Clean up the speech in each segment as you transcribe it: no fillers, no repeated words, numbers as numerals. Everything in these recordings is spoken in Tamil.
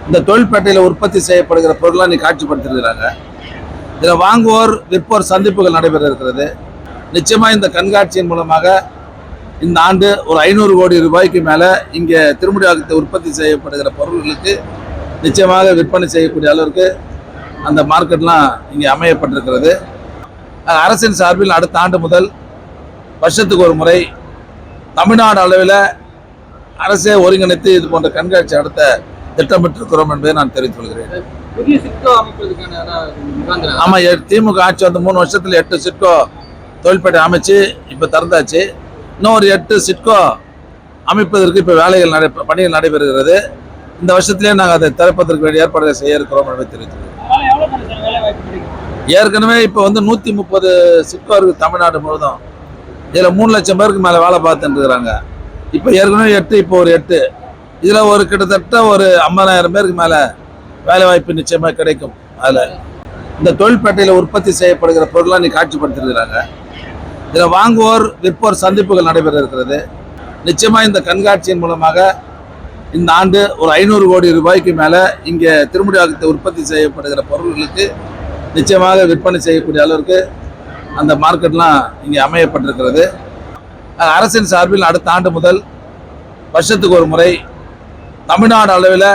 இந்த தொழில்பேட்டையில் உற்பத்தி செய்யப்படுகிற பொருள்லாம் நீ காட்சிப்படுத்திருக்கிறாங்க. இதில் வாங்குவோர் விற்போர் சந்திப்புகள் நடைபெற இருக்கிறது. நிச்சயமாக இந்த கண்காட்சியின் மூலமாக இந்த ஆண்டு ஒரு 500 கோடி ரூபாய்க்கு மேலே இங்கே திருமுடியாக்கத்தை உற்பத்தி செய்யப்படுகிற பொருள்களுக்கு நிச்சயமாக விற்பனை செய்யக்கூடிய அளவிற்கு அந்த மார்க்கெட்லாம் இங்கே அமையப்பட்டிருக்கிறது. அரசின் சார்பில் அடுத்த ஆண்டு முதல் வருஷத்துக்கு ஒரு முறை தமிழ்நாடு அளவில் அரசே ஒருங்கிணைத்து இது போன்ற கண்காட்சி நடத்த திட்டமிட்டிருக்கிறோம் என்பதை நான் தெரிவித்துக் கொள்கிறேன். ஆமா, திமுக ஆட்சி வந்து 3 வருஷத்துல 8 சிட்கோ தொழில்பேட்டை அமைச்சு இப்ப திறந்தாச்சு. இன்னும் ஒரு 8 சிட்கோ அமைப்பதற்கு இப்ப பணிகள் நடைபெறுகிறது. இந்த வருஷத்திலேயே நாங்கள் அதை திறப்பதற்கு வேண்டிய ஏற்பாடுகளை செய்ய இருக்கிறோம் என்பதை தெரிவித்துள்ளோம். ஏற்கனவே இப்ப வந்து 130 சிட்கோ இருக்கு தமிழ்நாடு முழுவதும். இதுல 3 லட்சம் பேருக்கு மேல வேலை பார்த்துட்டு இருக்கிறாங்க. இப்ப ஏற்கனவே 8, இப்போ ஒரு 8. இதுல ஒரு கிட்டத்தட்ட ஒரு 50,000 பேருக்கு மேல வேலை வாய்ப்பு நிச்சயமா கிடைக்கும். அதுல இந்த தொழில்பேட்டையில உற்பத்தி செய்யப்படுகிற பொருள்லாம் நீ காட்சிப்படுத்திருக்கிறாங்க. இதுல வாங்குவோர் விற்போர் சந்திப்புகள் நடைபெற இருக்கிறது. நிச்சயமா இந்த கண்காட்சியின் மூலமாக இந்த ஆண்டு ஒரு 500 கோடி ரூபாய்க்கு மேல இங்கே திருமுடியாக்கத்தை உற்பத்தி செய்யப்படுகிற பொருள்களுக்கு நிச்சயமாக விற்பனை செய்யக்கூடிய அளவிற்கு அந்த மார்க்கெட்லாம் இங்கே அமையப்பட்டிருக்கிறது. அரசின் சார்பில் அடுத்த ஆண்டு முதல் வருஷத்துக்கு ஒரு முறை தமிழ்நாடு அளவில்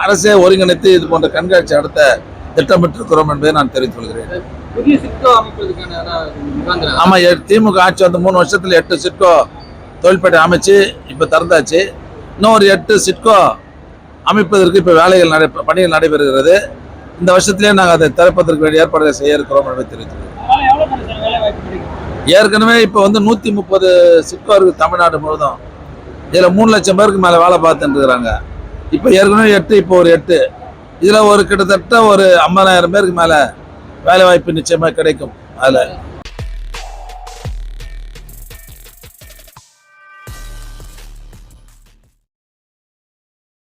அரசே ஒருங்கிணைத்து இது போன்ற கண்காட்சி நடத்த திட்டமிட்டிருக்கிறோம் என்பதை நான் தெரிவித்துக் கொள்கிறேன். ஆமா, திமுக ஆட்சி வந்து 3 வருஷத்துல 8 சிட்கோ தொழில்பேட்டை அமைச்சு இப்ப திறந்தாச்சு. இன்னும் ஒரு 8 சிட்கோ அமைப்பதற்கு இப்ப பணிகள் நடைபெறுகிறது. இந்த வருஷத்திலேயே நாங்கள் அதை திறப்பதற்கு வேண்டிய ஏற்பாடுகளை செய்ய இருக்கிறோம் என்பதை தெரிவித்துள்ளோம். ஏற்கனவே இப்ப வந்து 130 சிட்கோ இருக்கு தமிழ்நாடு முழுவதும். இதுல 3 லட்சம் பேருக்கு மேல வேலை பார்த்துட்டு இருக்கிறாங்க. இப்ப ஏற்கனவே 8, இப்போ ஒரு 8. இதுல ஒரு கிட்டத்தட்ட ஒரு 50,000 பேருக்கு மேல வேலை வாய்ப்பு நிச்சயமா கிடைக்கும். அதுல